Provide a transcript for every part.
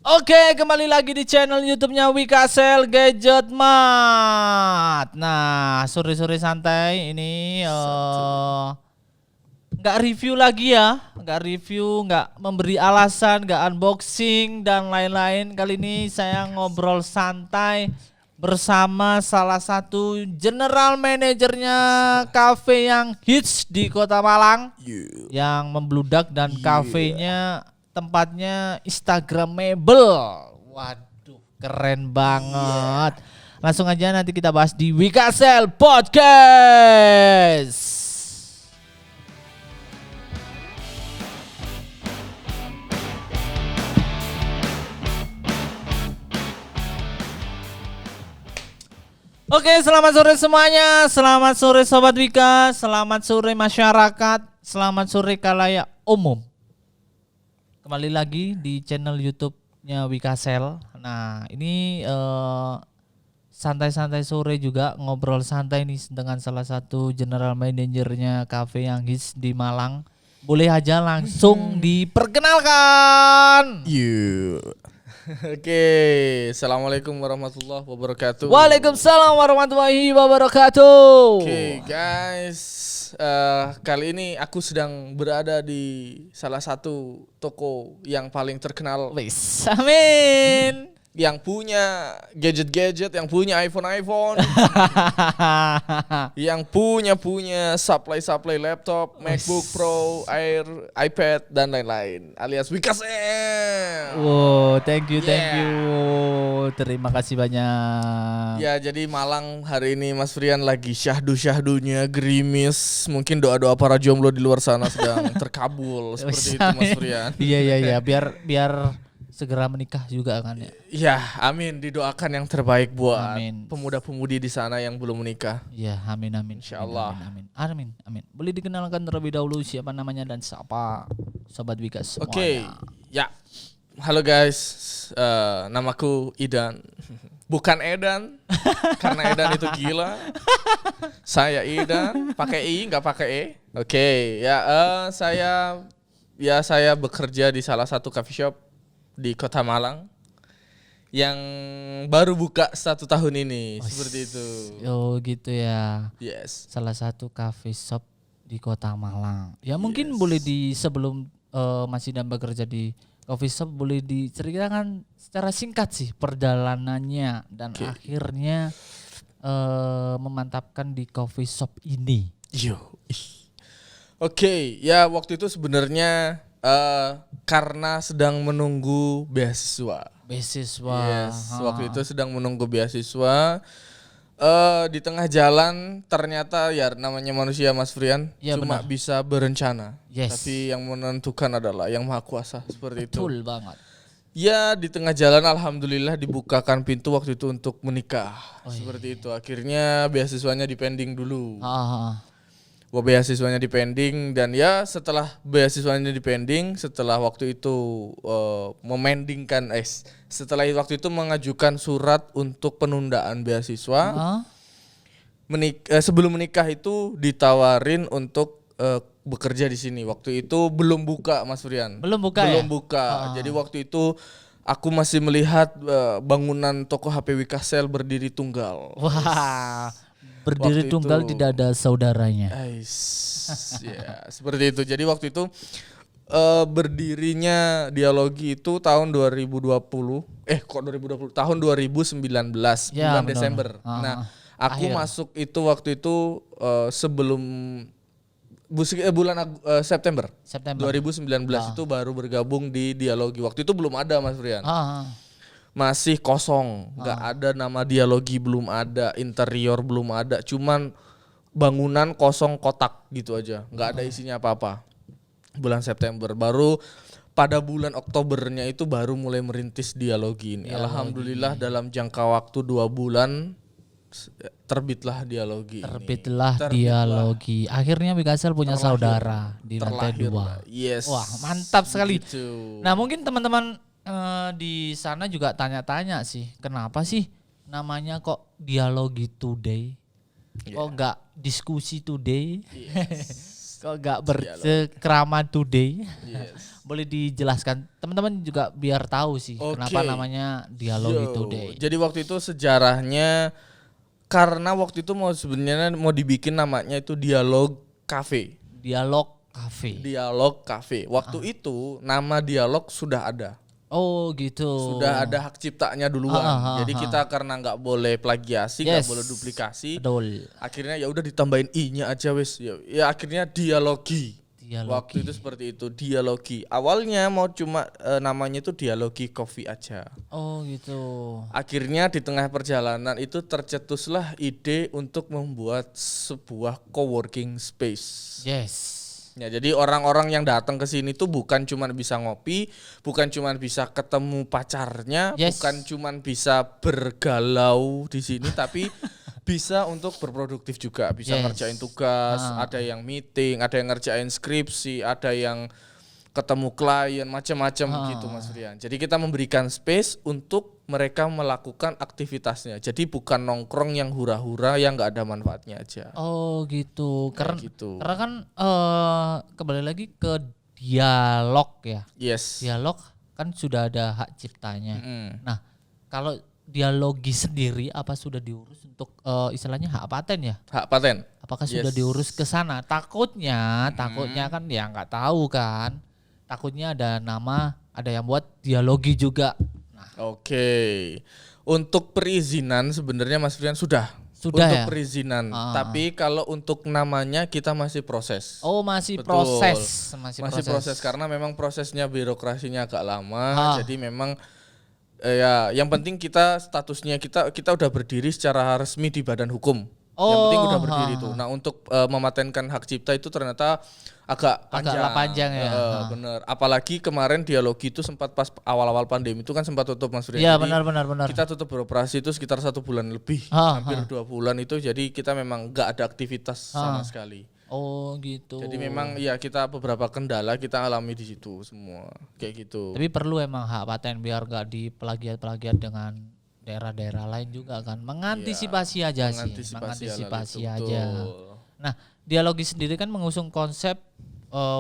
Oke, kembali lagi di channel YouTube-nya Wikasel Gadget Mat. Nah, sore-sore santai ini nggak review lagi ya, nggak memberi alasan, nggak unboxing dan lain-lain. Kali ini saya ngobrol santai bersama salah satu general manajernya kafe yang hits di Kota Malang, yang membludak dan kafenya tempatnya Instagramable. Waduh, keren banget. Langsung aja nanti kita bahas di Wikasel Podcast. Oke, selamat sore semuanya. Selamat sore Sobat Wika. Selamat sore masyarakat. Selamat sore khalayak umum. Kembali lagi di channel YouTube-nya Wikasel. Nah, ini santai-santai sore juga, ngobrol santai nih dengan salah satu general manajernya kafe yang hits di Malang. Boleh aja langsung diperkenalkan. Oke, assalamualaikum warahmatullahi wabarakatuh. Waalaikumsalam warahmatullahi wabarakatuh. Oke guys, kali ini aku sedang berada di salah satu toko yang paling terkenal, Wis, amin. yang punya gadget-gadget, yang punya iPhone, yang punya supply laptop, MacBook Pro, Air, iPad dan lain-lain, alias Wikasel. Wow, thank you. Terima kasih banyak. Ya, jadi Malang hari ini Mas Frian lagi syahdu-syahdunya, gerimis. Mungkin doa-doa para jomblo di luar sana sedang terkabul seperti itu Mas Frian. Iya, biar segera menikah juga kan ya. Ya, amin, didoakan yang terbaik buat Amin. pemuda-pemudi di sana yang belum menikah. Iya, amin. Insyaallah. Amin. Boleh dikenalkan terlebih dahulu siapa namanya dan siapa Sobat Wika semuanya. Oke. Ya. Halo guys. Namaku Idan. Bukan Edan. Karena Edan itu gila. Saya Idan, pakai I enggak pakai E. Oke, ya saya bekerja di salah satu coffee shop di Kota Malang yang baru buka 1 tahun ini. Seperti itu. Oh gitu ya. Yes. Salah satu cafe shop di Kota Malang. Ya mungkin boleh sebelum masih dan bekerja di coffee shop boleh diceritakan secara singkat sih perjalanannya dan akhirnya memantapkan di coffee shop ini. Oke, ya waktu itu sebenarnya karena sedang menunggu beasiswa. Yes, waktu itu sedang menunggu beasiswa. Di tengah jalan ternyata ya namanya manusia Mas Frian, ya, cuma benar. bisa berencana. Yes. Tapi yang menentukan adalah Yang Maha Kuasa, seperti itu. Betul banget. Ya, di tengah jalan alhamdulillah dibukakan pintu waktu itu untuk menikah. Seperti itu. Akhirnya beasiswanya dipending dulu. Beasiswanya dipending dan ya setelah beasiswanya dipending, setelah waktu itu setelah waktu itu mengajukan surat untuk penundaan beasiswa. Sebelum menikah itu ditawarin untuk bekerja di sini. Waktu itu belum buka Mas Frian. Belum buka. Jadi waktu itu aku masih melihat bangunan toko HP Wikasel berdiri tunggal. Wah. Berdiri tunggal tidak ada saudaranya. Ya, seperti itu. Jadi waktu itu berdirinya Dialogi itu tahun 2020. Tahun 2019 ya, bulan Desember. Nah, aku masuk itu waktu itu sebelum bulan September 2019 itu baru bergabung di Dialogi. Waktu itu belum ada Mas Frian. Masih kosong, nggak ada nama Dialogi, belum ada interior, belum ada, cuman bangunan kosong kotak gitu aja, nggak ada isinya apa-apa. Bulan September, baru pada bulan Oktobernya itu baru mulai merintis Dialogi ini. Alhamdulillah dalam jangka waktu 2 bulan terbitlah Dialogi. Dialogi. Akhirnya Wikasel punya saudara di lantai 2. Yes. Wah, mantap sekali. Gitu. Nah, mungkin teman-teman di sana juga tanya-tanya sih, kenapa sih namanya kok Dialogi Today? Kok enggak Diskusi Today? Kok gak bercekrama today? Yes. Boleh dijelaskan teman-teman juga biar tahu sih kenapa namanya Dialogi Today. Jadi waktu itu sejarahnya karena waktu itu sebenarnya mau dibikin namanya itu Dialog Cafe. Dialog Cafe. Dialog Cafe. Waktu itu nama Dialog sudah ada. Oh gitu. Sudah ada hak ciptanya duluan. Jadi kita karena nggak boleh plagiasi, nggak boleh duplikasi. Betul. Akhirnya ya udah ditambahin i-nya aja wes. Ya akhirnya Dialogi. Waktu itu seperti itu Dialogi. Awalnya mau cuma namanya itu Dialogi Coffee aja. Oh gitu. Akhirnya di tengah perjalanan itu tercetuslah ide untuk membuat sebuah coworking space. Yes. Ya, jadi orang-orang yang datang ke sini tuh bukan cuma bisa ngopi, bukan cuma bisa ketemu pacarnya, bukan cuma bisa bergalau di sini, tapi bisa untuk berproduktif juga, bisa ngerjain tugas, ada yang meeting, ada yang ngerjain skripsi, ada yang ketemu klien, macam-macam gitu Mas Rian. Jadi kita memberikan space untuk mereka melakukan aktivitasnya. Jadi bukan nongkrong yang hura-hura yang nggak ada manfaatnya aja. Oh gitu. Karena kan kembali lagi ke dialog ya. Yes. Dialog kan sudah ada hak ciptanya. Nah kalau Dialogi sendiri apa sudah diurus untuk istilahnya hak paten ya? Hak paten. Apakah sudah diurus ke sana? Takutnya kan ya nggak tahu kan. Takutnya ada nama, ada yang buat Dialogi juga. Nah. Oke. Untuk perizinan sebenarnya Mas Frian sudah untuk ya? Perizinan. Tapi kalau untuk namanya kita masih proses. Oh, masih Betul. proses. Masih proses karena memang prosesnya birokrasinya agak lama. Jadi memang ya yang penting kita statusnya kita udah berdiri secara resmi di badan hukum. Yang penting udah berdiri tuh. Nah, untuk mematenkan hak cipta itu ternyata agak panjang ya. Bener. Apalagi kemarin Dialogi itu sempat pas awal-awal pandemi itu kan sempat tutup Mas Rian. Iya benar. Kita tutup beroperasi itu sekitar 1 bulan lebih, hampir 2 bulan itu. Jadi kita memang nggak ada aktivitas sama sekali. Oh gitu. Jadi memang ya kita beberapa kendala kita alami di situ semua kayak gitu. Tapi perlu emang hak paten biar nggak diplagiat dengan daerah-daerah lain juga kan. Mengantisipasi aja sih. Mengantisipasi aja. Nah, Dialogi sendiri kan mengusung konsep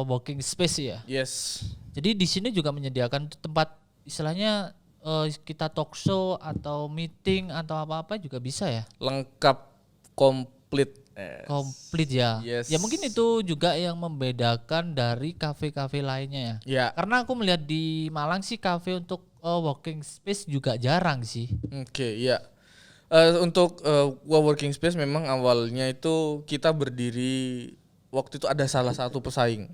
working space ya. Yes. Jadi di sini juga menyediakan tempat istilahnya kita talk show atau meeting atau apa-apa juga bisa ya. Lengkap, komplit. Komplit ya. Yes. Ya mungkin itu juga yang membedakan dari kafe-kafe lainnya ya. Ya. Karena aku melihat di Malang sih kafe untuk working space juga jarang sih. Oke, ya. Untuk working space memang awalnya itu kita berdiri waktu itu ada salah satu pesaing.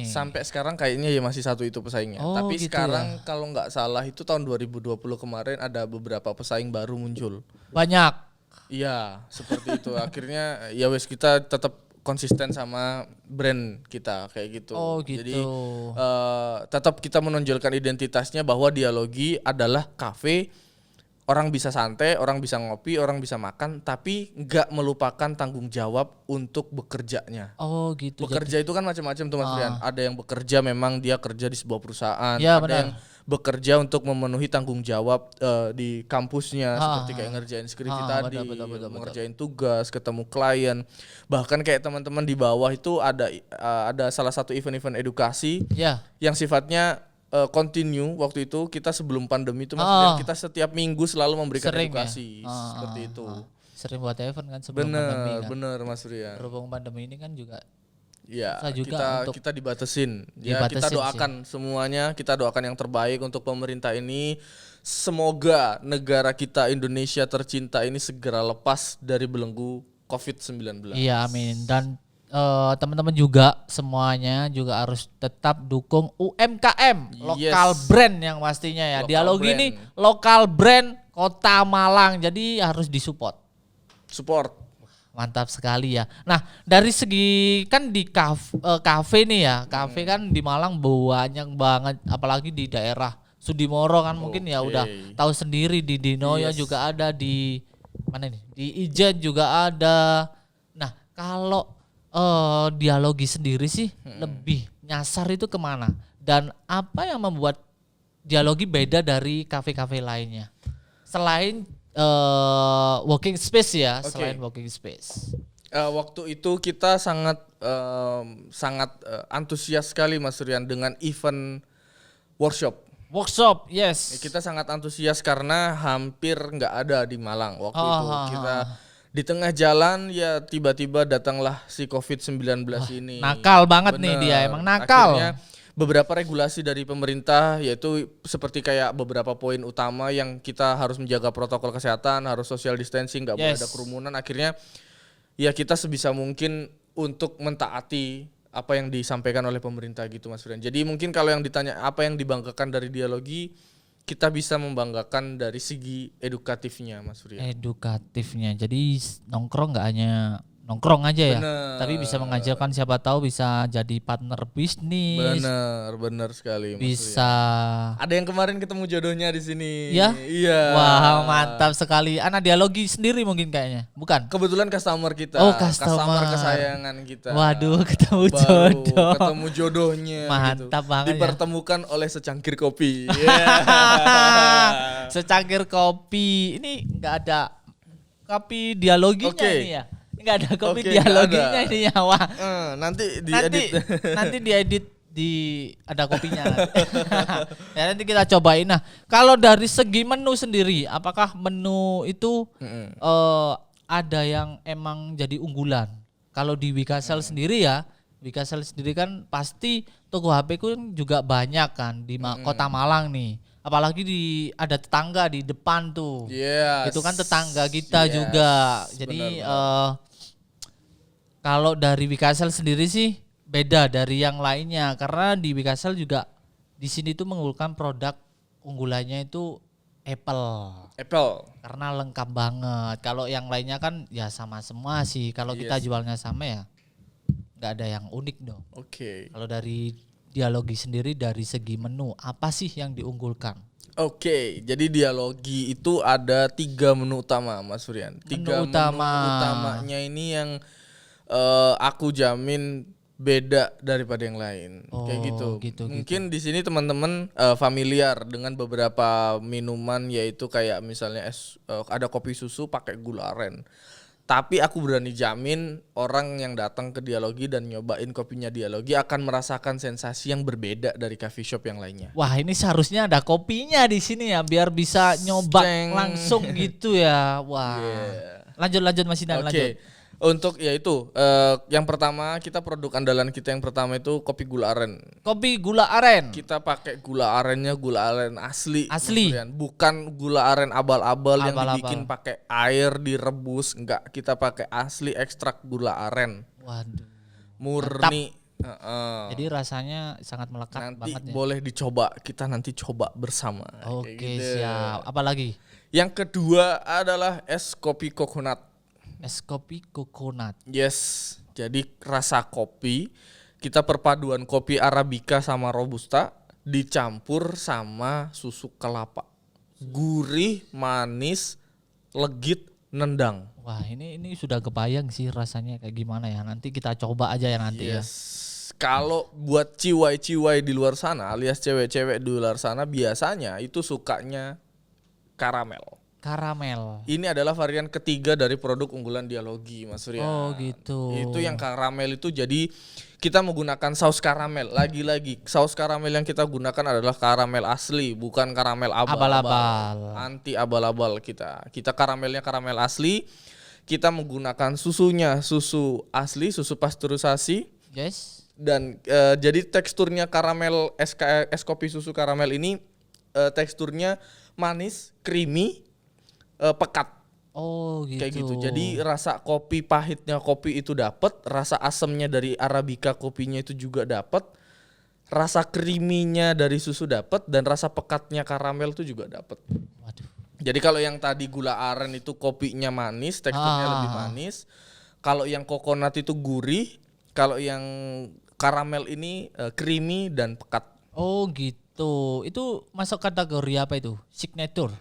Sampai sekarang kayaknya ya masih satu itu pesaingnya. Tapi gitu sekarang kalau nggak salah itu tahun 2020 kemarin ada beberapa pesaing baru muncul. Banyak. Iya, seperti itu. Akhirnya ya wes kita tetap konsisten sama brand kita kayak gitu. Oh gitu. Jadi tetap kita menonjolkan identitasnya bahwa Dialogi adalah kafe. Orang bisa santai, orang bisa ngopi, orang bisa makan, tapi nggak melupakan tanggung jawab untuk bekerjanya. Oh gitu. Bekerja itu kan macam-macam tuh Mas Rian. Ada yang bekerja memang dia kerja di sebuah perusahaan. Ya, ada benar. yang bekerja untuk memenuhi tanggung jawab di kampusnya seperti kayak ngerjain skripsi tadi, betul. Ngerjain tugas, ketemu klien. Bahkan kayak teman-teman di bawah itu ada salah satu event-event edukasi yang sifatnya continue. Waktu itu kita sebelum pandemi itu kita setiap minggu selalu memberikan edukasi seperti itu. Sering buat event kan sebelum pandemi kan. Bener Mas Rian. Berhubung pandemi ini kan juga ya kita dibatasin. Ya kita doakan semuanya, kita doakan yang terbaik untuk pemerintah ini. Semoga negara kita Indonesia tercinta ini segera lepas dari belenggu COVID-19. Iya amin. Dan teman-teman juga semuanya juga harus tetap dukung UMKM, lokal brand yang pastinya ya. Dialogi ini lokal brand Kota Malang, jadi harus disupport. Mantap sekali ya. Nah dari segi kan di kafe nih ya, kafe kan di Malang banyak banget, apalagi di daerah Sudimoro kan mungkin ya udah tahu sendiri, di Dinoyo juga ada, di mana nih, di Ijen juga ada. Nah kalau Dialogi sendiri sih lebih nyasar itu kemana dan apa yang membuat Dialogi beda dari kafe-kafe lainnya selain working space ya, selain working space. Waktu itu kita sangat antusias sekali Mas Rian dengan event workshop, yes. Kita sangat antusias karena hampir nggak ada di Malang waktu itu. Kita di tengah jalan ya tiba-tiba datanglah si COVID-19 ini. Nakal banget nih dia, emang nakal. Akhirnya beberapa regulasi dari pemerintah yaitu seperti kayak beberapa poin utama yang kita harus menjaga protokol kesehatan, harus social distancing, nggak boleh ada kerumunan. Akhirnya ya kita sebisa mungkin untuk mentaati apa yang disampaikan oleh pemerintah gitu Mas Frian. Jadi mungkin kalau yang ditanya apa yang dibanggakan dari dialogi, kita bisa membanggakan dari segi edukatifnya Mas Frian. Edukatifnya, jadi nongkrong nggak hanya nongkrong aja ya, tapi bisa mengajarkan, siapa tahu bisa jadi partner bisnis. Bener sekali. Bisa. Ada yang kemarin ketemu jodohnya di sini. Ya? Iya. Wah mantap sekali. Anak dialogi sendiri mungkin kayaknya, bukan? Kebetulan customer kita. Oh customer kesayangan kita. Waduh ketemu jodoh. Ketemu jodohnya. Mantap gitu. banget. Dipertemukan oleh secangkir kopi. Secangkir kopi. Ini nggak ada kopi dialoginya ini ya. Enggak ada kopi dialoginya ini ya. Wah. Nanti diedit. Nanti diedit ada kopinya. Ya, nanti kita cobain. Nah, kalau dari segi menu sendiri, apakah menu itu ada yang emang jadi unggulan? Kalau di Wikasel sendiri ya, Wikasel sendiri kan pasti toko HP kan juga banyak kan di Kota Malang nih. Apalagi ada tetangga di depan tuh. Itu kan tetangga kita juga. Jadi kalau dari Wikasel sendiri sih beda dari yang lainnya, karena di Wikasel juga di sini tuh mengunggulkan produk unggulannya itu Apple. Karena lengkap banget. Kalau yang lainnya kan ya sama semua sih. Kalau kita jualnya sama ya nggak ada yang unik dong. Kalau dari dialogi sendiri dari segi menu apa sih yang diunggulkan? Jadi dialogi itu ada 3 menu utama Mas Suryan. 3 menu utamanya ini yang aku jamin beda daripada yang lain. Kayak gitu. Mungkin di sini teman-teman familiar dengan beberapa minuman, yaitu kayak misalnya ada kopi susu pakai gula aren. Tapi aku berani jamin orang yang datang ke dialogi dan nyobain kopinya dialogi akan merasakan sensasi yang berbeda dari coffee shop yang lainnya. Wah, ini seharusnya ada kopinya di sini ya biar bisa nyoba langsung gitu ya. Wah. Lanjut Mas Sinan, lanjut. Untuk yaitu yang pertama, kita produk andalan kita yang pertama itu kopi gula aren. Kopi gula aren. Kita pakai gula arennya gula aren asli. Bukan gula aren abal-abal yang dibikin pakai air direbus, enggak. Kita pakai asli ekstrak gula aren. Waduh. Murni. Jadi rasanya sangat melekat banget. Nanti boleh dicoba, kita nanti coba bersama. Oke, siap. Apa lagi? Yang kedua adalah es kopi coconut. Es kopi coconut. Yes, jadi rasa kopi, kita perpaduan kopi Arabica sama Robusta dicampur sama susu kelapa. Gurih, manis, legit, nendang. Wah, ini sudah kebayang sih rasanya kayak gimana ya. Nanti kita coba aja ya nanti ya. Kalau buat ciwai-ciwai di luar sana alias cewek-cewek di luar sana biasanya itu sukanya karamel. Ini adalah varian ketiga dari produk unggulan dialogi Mas Surya. Oh gitu. Itu yang karamel itu, jadi kita menggunakan saus karamel. Lagi-lagi saus karamel yang kita gunakan adalah karamel asli, bukan karamel abal-abal. Anti abal-abal kita. Kita karamelnya karamel asli. Kita menggunakan susunya susu asli, susu pasteurisasi. Yes. Dan jadi teksturnya karamel es kopi susu karamel ini teksturnya manis, creamy, pekat. Oh gitu. Kayak gitu. Jadi rasa kopi pahitnya kopi itu dapat, rasa asamnya dari Arabica kopinya itu juga dapat, rasa creamy-nya dari susu dapat, dan rasa pekatnya karamel itu juga dapat. Waduh. Jadi kalau yang tadi gula aren itu kopinya manis, teksturnya lebih manis. Kalau yang coconut itu gurih, kalau yang karamel ini creamy dan pekat. Oh gitu. Itu masuk kategori apa itu? Signature.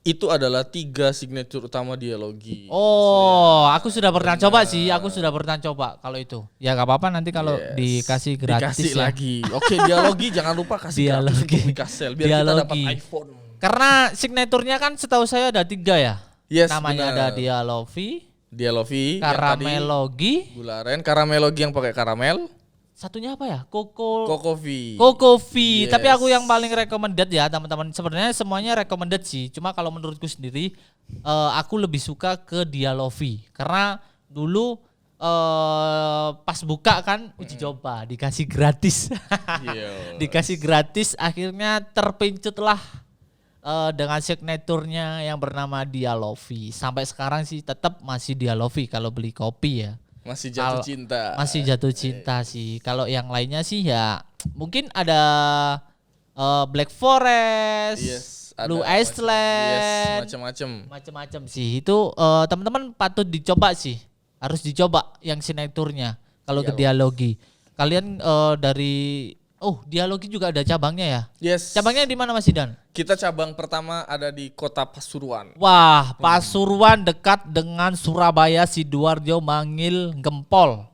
Itu adalah 3 signature utama dialogi. Oh, aku sudah pernah coba sih. Aku sudah pernah coba kalau itu. Ya gak apa-apa nanti kalau dikasih gratis. Dikasih ya. lagi. Oke, dialogi jangan lupa kasih gratis untuk Wikasel biar kita dapat iPhone. Karena signaturnya kan setahu saya ada 3 ya. Yes, namanya bener. ada Dialovi, Dialovi, Karamelogi, gula aren, Karamelogi yang pakai karamel. Satunya apa ya? Cocovi. Yes. Tapi aku yang paling Yes. recommended ya teman-teman. Sebenarnya semuanya recommended sih. Cuma kalau menurutku sendiri, aku lebih suka ke Dialovi karena dulu pas buka kan uji coba dikasih gratis. Dikasih gratis, akhirnya terpincutlah dengan signaturnya yang bernama Dialovi. Sampai sekarang sih tetap masih Dialovi kalau beli kopi ya. Masih jatuh cinta. Masih jatuh cinta sih. Kalau yang lainnya sih ya mungkin ada Black Forest, Yes, Blue ada Iceland, macam-macam sih. Itu teman-teman patut dicoba sih. Harus dicoba yang signaturnya. Kalau ke Dialogi. Kalian dari Dialogi juga ada cabangnya ya? Yes. Cabangnya di mana Mas Idan? Kita cabang pertama ada di Kota Pasuruan. Wah, Pasuruan dekat dengan Surabaya, Sidoarjo, Mangil, Gempol.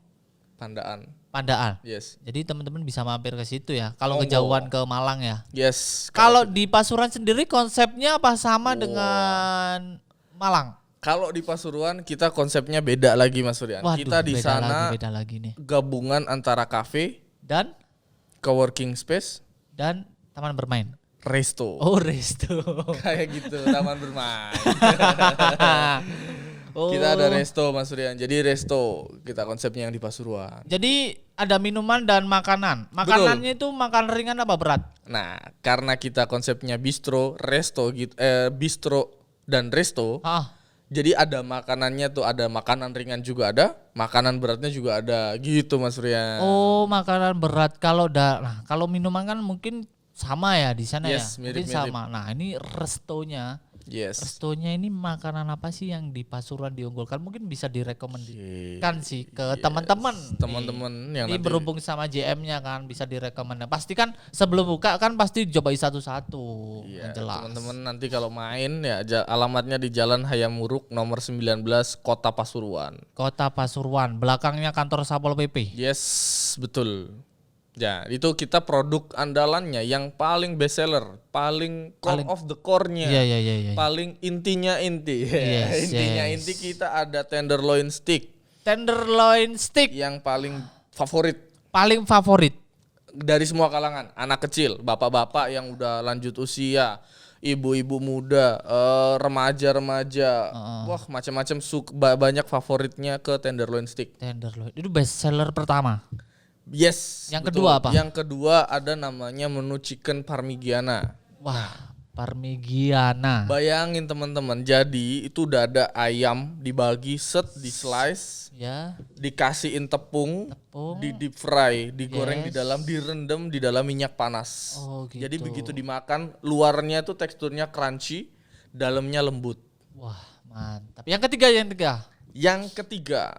Pandaan. Yes. Jadi teman-teman bisa mampir ke situ ya. Kalau kejauhan ke Malang ya. Yes. Kalau di Pasuruan sendiri konsepnya apa sama dengan Malang? Kalau di Pasuruan kita konsepnya beda lagi Mas Furian. Waduh, Kita di sana beda lagi nih. gabungan antara cafe Dan coworking space dan taman bermain. resto. Oh, resto. Kayak gitu, taman bermain. Kita ada resto Mas Furian. Jadi resto kita konsepnya yang di Pasuruan. Jadi ada minuman dan makanan. Makanannya itu makan ringan apa berat? Nah, karena kita konsepnya bistro, resto gitu, bistro dan resto. Jadi ada makanannya tuh, ada makanan ringan juga ada, makanan beratnya juga ada gitu Mas Furian. Oh, makanan berat. Kalau minuman kan mungkin sama ya di sana ya. Mungkin sama. Nah, ini restonya. Yes. Restonya ini makanan apa sih yang di Pasuruan diunggulkan? Mungkin bisa direkomendasikan sih ke teman-teman. Teman-teman yang ini nanti berhubung sama JM-nya kan bisa direkomendasikan. Pasti kan sebelum buka kan pasti cobain satu-satu. Iya, Jelas. teman-teman nanti kalau main ya alamatnya di Jalan Hayam Wuruk nomor 19 Kota Pasuruan. Kota Pasuruan, belakangnya kantor Satpol PP. Yes, betul. Ya, itu kita produk andalannya yang paling best seller, paling core of the core-nya. Iya. Paling intinya inti. Yes, inti kita ada tenderloin steak. Tenderloin steak Yang paling favorit. Paling favorit Dari semua kalangan, anak kecil, bapak-bapak yang udah lanjut usia, ibu-ibu muda, remaja-remaja. Wah, macam-macam banyak favoritnya ke tenderloin steak. Tenderloin. Itu best seller pertama. Yes. Yang betul. kedua apa? Yang kedua ada namanya menu chicken parmigiana. Wah, parmigiana. Bayangin teman-teman, jadi itu dada ayam dibagi di slice, Ya. dikasihin tepung, di deep fry, digoreng di dalam, direndam di dalam minyak panas. Oh, gitu. Jadi begitu dimakan, luarnya tuh teksturnya crunchy, dalamnya lembut. Wah, mantap. Yang ketiga. Yang ketiga,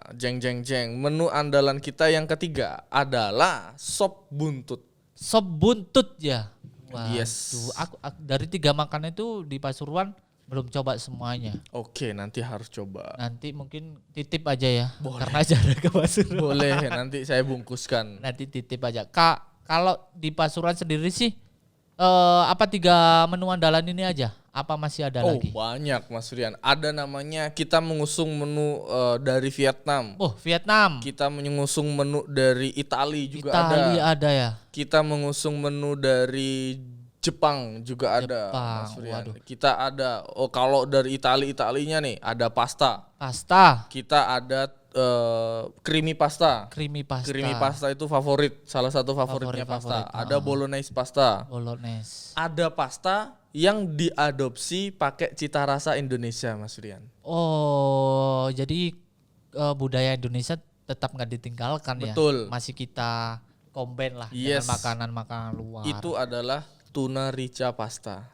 menu andalan kita yang ketiga adalah sop buntut. Sop buntut ya. Waduh, Yes. Aku dari 3 makanan itu di Pasuruan belum coba semuanya. Oke, nanti harus coba. Nanti mungkin titip aja ya. Karena jarak ke Pasuruan. Boleh, nanti saya bungkuskan. Nanti titip aja. Kak, kalau di Pasuruan sendiri sih apa 3 menu andalan ini aja? Apa masih ada lagi? Banyak Mas Rian. Ada namanya kita mengusung menu dari Vietnam. Oh, Vietnam. Kita mengusung menu dari Italia juga ada ya. Kita mengusung menu dari Jepang juga ada Mas Rian. Kita ada kalau dari Italinya nih ada pasta. Kita ada creamy pasta. Creamy pasta itu salah satu favoritnya pasta. Ada bolognese pasta. Ada pasta yang diadopsi pakai cita rasa Indonesia, Mas Rian. Oh, jadi budaya Indonesia tetap nggak ditinggalkan. Betul. Ya. Masih kita combine lah dengan makanan-makanan luar. Itu adalah tuna rica pasta.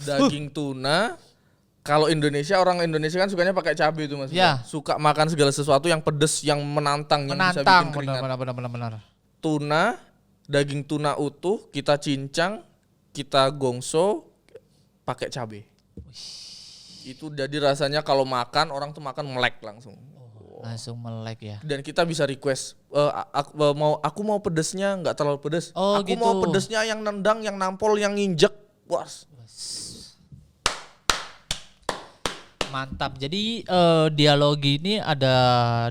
Daging tuna. Kalau orang Indonesia kan sukanya pakai cabai itu Mas. Ya. Suka makan segala sesuatu yang pedes, yang menantang, yang bisa bikin keringat. Benar. Tuna, daging tuna utuh, kita cincang, kita gongso, pakai cabai. Itu jadi rasanya kalau makan, orang tuh makan melek langsung. Langsung melek ya. Dan kita bisa request, aku mau pedesnya nggak terlalu pedes. Aku gitu. mau pedesnya yang nendang, yang nampol, yang nginjek. Puas. Mantap. Jadi dialogi ini ada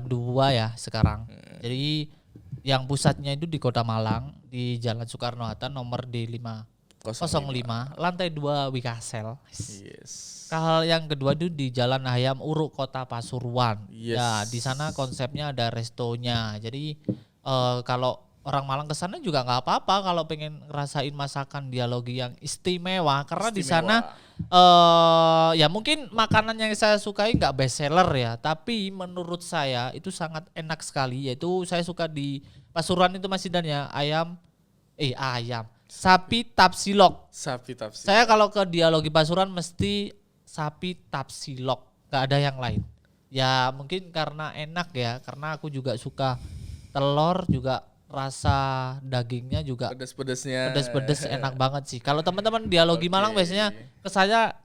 2 ya sekarang. Jadi yang pusatnya itu di Kota Malang di Jalan Soekarno-Hatta nomor D505 lantai 2 Wikasel. Yes. Hal yang kedua itu di Jalan Hayam Uruk Kota Pasuruan. Yes. Ya, di sana konsepnya ada restonya. Jadi kalau orang Malang ke sana juga nggak apa-apa kalau pengen ngerasain masakan dialogi yang istimewa karena di sana ya mungkin makanan yang saya sukai nggak best seller ya, tapi menurut saya itu sangat enak sekali, yaitu saya suka di Pasuruan itu Mas Zidan ya, ayam sapi tapsilok. Saya kalau ke dialogi Pasuruan mesti sapi tapsilok, nggak ada yang lain. Ya mungkin karena enak ya, karena aku juga suka telur, juga rasa dagingnya juga pedes enak banget sih. Kalau teman-teman dialogi Malang biasanya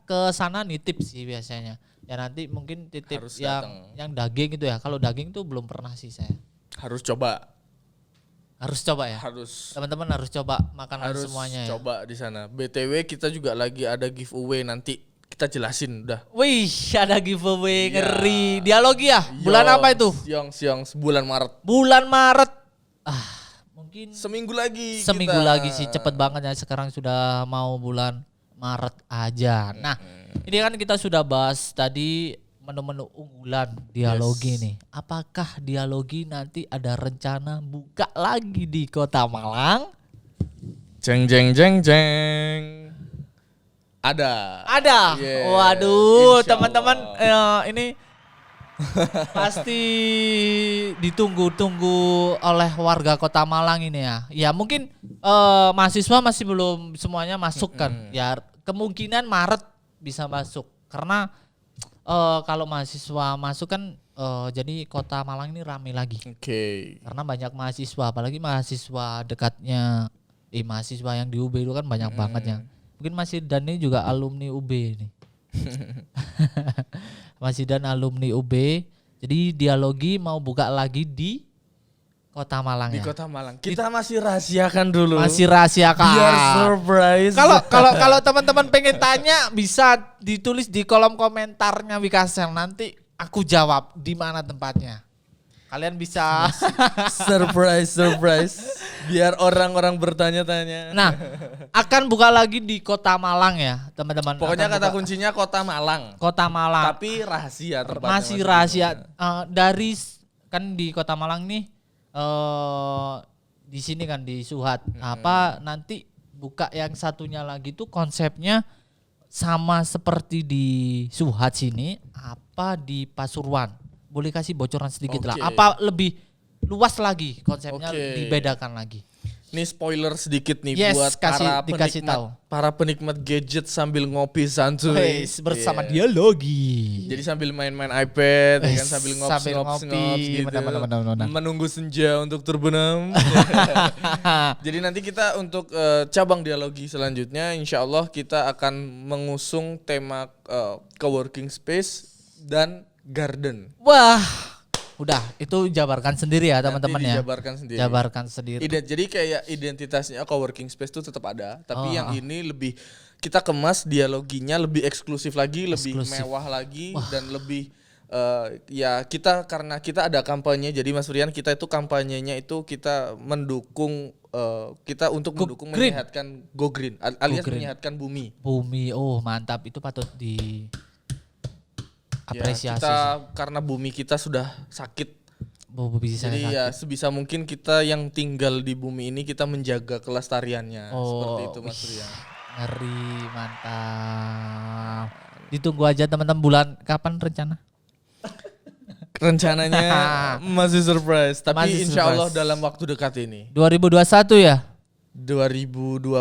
ke sana nitip sih biasanya. Ya nanti mungkin titip harus yang daging itu ya. Kalau daging tuh belum pernah sih saya. Harus coba ya. Teman-teman harus coba makanan semuanya ya. Coba di sana. BTW kita juga lagi ada giveaway nanti. Kita jelasin udah. Wih, ada giveaway ngeri. Dialogi ya? Bulan apa itu? Siang bulan Maret. Bulan Maret. Mungkin seminggu lagi sih, cepet banget ya, sekarang sudah mau bulan Maret aja. Nah, ini kan kita sudah bahas tadi menu-menu unggulan dialogi nih. Apakah dialogi nanti ada rencana buka lagi di Kota Malang? Jeng. Ada. Yeah. Waduh, teman-teman ini pasti ditunggu-tunggu oleh warga Kota Malang ini ya. Ya mungkin mahasiswa masih belum semuanya masuk kan. Ya kemungkinan Maret bisa masuk. Karena kalau mahasiswa masuk kan jadi Kota Malang ini ramai lagi. Karena banyak mahasiswa, apalagi mahasiswa dekatnya mahasiswa yang di UB itu kan banyak banget ya. Mungkin Mas Zidan ini juga alumni UB nih. Mas Zidan alumni UB, jadi dialogi mau buka lagi di Kota Malang ya. Di Kota Malang. Kita masih rahasiakan dulu. Biar surprise. Kalau teman-teman pengen tanya bisa ditulis di kolom komentarnya Wikasel, nanti aku jawab di mana tempatnya. Kalian bisa surprise. Biar orang-orang bertanya-tanya. Nah, akan buka lagi di Kota Malang ya, teman-teman. Pokoknya kata kuncinya Kota Malang. Kota Malang. Tapi rahasia tempatnya. Masih rahasia. Dari kan di Kota Malang nih di sini kan di Suhat. Apa nanti buka yang satunya lagi tuh konsepnya sama seperti di Suhat sini apa di Pasuruan? Boleh kasih bocoran sedikit lah. Apa lebih luas lagi konsepnya, dibedakan lagi? Ini spoiler sedikit nih buat para penikmat gadget sambil ngopi santuy bersama dialogi. Jadi sambil main-main iPad, kan sambil ngopi gitu, menunggu senja untuk terbenam. Jadi nanti kita untuk cabang dialogi selanjutnya, insya Allah kita akan mengusung tema coworking space dan garden. Wah, udah itu jabarkan sendiri ya teman-teman ya. Jabarkan sendiri. Jadi kayak identitasnya coworking space itu tetap ada, tapi yang ini lebih kita kemas dialoginya lebih eksklusif lagi, lebih mewah lagi. Dan lebih ya kita karena kita ada kampanye, jadi Mas Frian kita itu kampanyenya itu kita mendukung kita untuk mendukung menyehatkan Go Green alias menyehatkan bumi. Oh mantap, itu patut di apresiasi. Ya, karena bumi kita sudah sakit. Jadi ya sebisa mungkin kita yang tinggal di bumi ini kita menjaga kelestariannya. Seperti itu Mas Rian. Ngeri, mantap. Ditunggu aja teman-teman, bulan kapan rencana? Rencananya masih surprise, tapi insya Allah dalam waktu dekat ini. 2021 ya? 2021.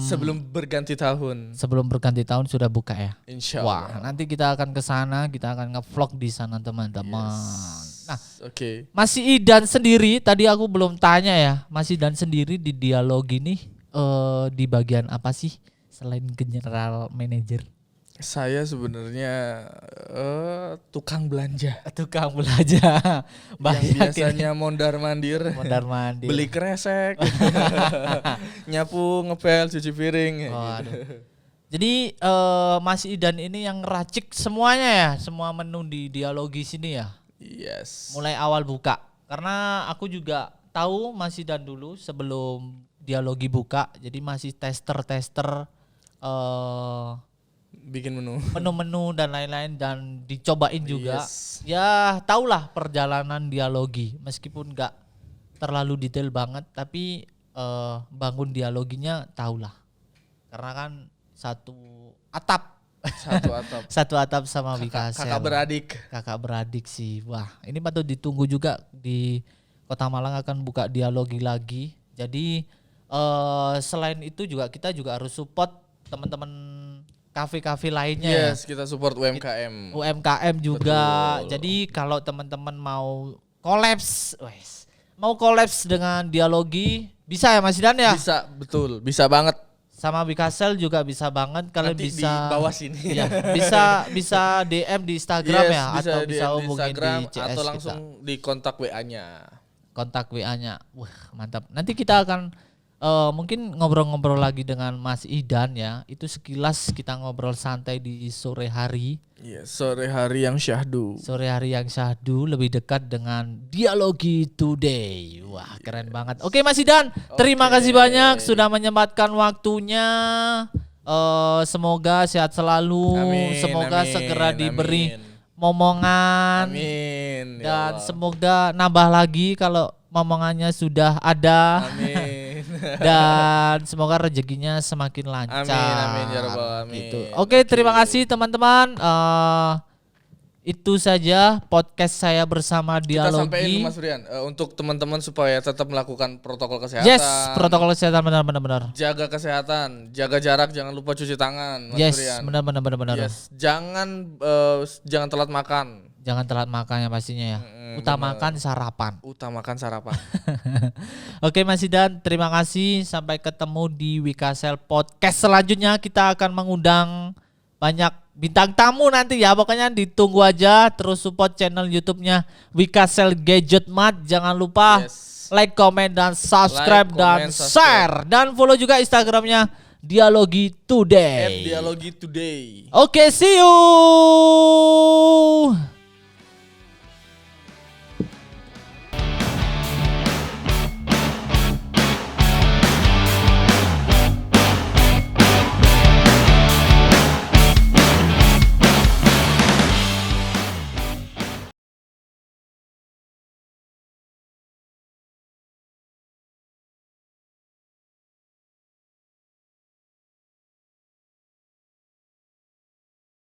Sebelum berganti tahun. Sebelum berganti tahun sudah buka ya. Insya Allah. Wah, nanti kita akan ke sana, kita akan nge-vlog di sana teman-teman. Nah, Mas Idan sendiri tadi aku belum tanya ya. Mas Idan sendiri di dialogi nih di bagian apa sih selain general manager? Saya sebenarnya tukang belanja. Yang biasanya mondar-mandir. Beli kresek. Nyapu, ngepel, cuci piring. Oh, Jadi Mas Idan ini yang racik semuanya ya, semua menu di Dialogi sini ya. Yes. Mulai awal buka. Karena aku juga tahu Mas Idan dulu sebelum Dialogi buka, jadi masih tester bikin menu dan lain-lain dan dicobain juga. Yes. Ya tahulah perjalanan Dialogi, meskipun nggak terlalu detail banget, tapi bangun Dialoginya tahulah. Karena kan satu atap sama Wikasel. Kakak beradik sih. Wah, ini patut ditunggu juga di Kota Malang akan buka Dialogi lagi. Jadi selain itu juga kita juga harus support teman-teman kafe-kafe lainnya. Yes, kita support UMKM. UMKM juga. Betul. Jadi kalau teman-teman mau kolaps dengan Dialogi bisa ya Mas Idan ya? Bisa, betul. Bisa banget. Sama Wikasel juga bisa banget. Kalian nanti bisa di bawah sini. Ya, bisa DM di Instagram ya, atau bisa hubungin di CS atau langsung kita. di kontak WA-nya. Kontak WA-nya. Wah, mantap. Nanti kita akan mungkin ngobrol-ngobrol lagi dengan Mas Idan ya. Itu sekilas kita ngobrol santai di sore hari. Yes, sore hari yang syahdu. Sore hari yang syahdu lebih dekat dengan Dialogi Today. Wah, keren banget. Oke Mas Idan, terima kasih banyak sudah menyempatkan waktunya. Semoga sehat selalu. Semoga segera diberi momongan. Amin. Dan semoga nambah lagi kalau momongannya sudah ada. Amin. Dan semoga rezekinya semakin lancar. Amin ya Rabbal alamin. Gitu. Oke, terima kasih teman-teman. Itu saja podcast saya bersama Dialogi. Kita sampein Mas Brian untuk teman-teman supaya tetap melakukan protokol kesehatan. Yes, protokol kesehatan benar. Jaga kesehatan, jaga jarak, jangan lupa cuci tangan, Mas yes, Brian. Benar. Yes, jangan telat makan. Jangan telat makan ya pastinya ya. Utamakan sarapan. Oke Mas Idan, terima kasih. Sampai ketemu di Wikasel Podcast selanjutnya. Kita akan mengundang banyak bintang tamu nanti ya. Pokoknya ditunggu aja. Terus support channel YouTube-nya Wikasel Gadget Mart. Jangan lupa like, comment, dan subscribe, share. Dan follow juga Instagramnya Dialogi Today. @Dialogi Today. Oke, see you.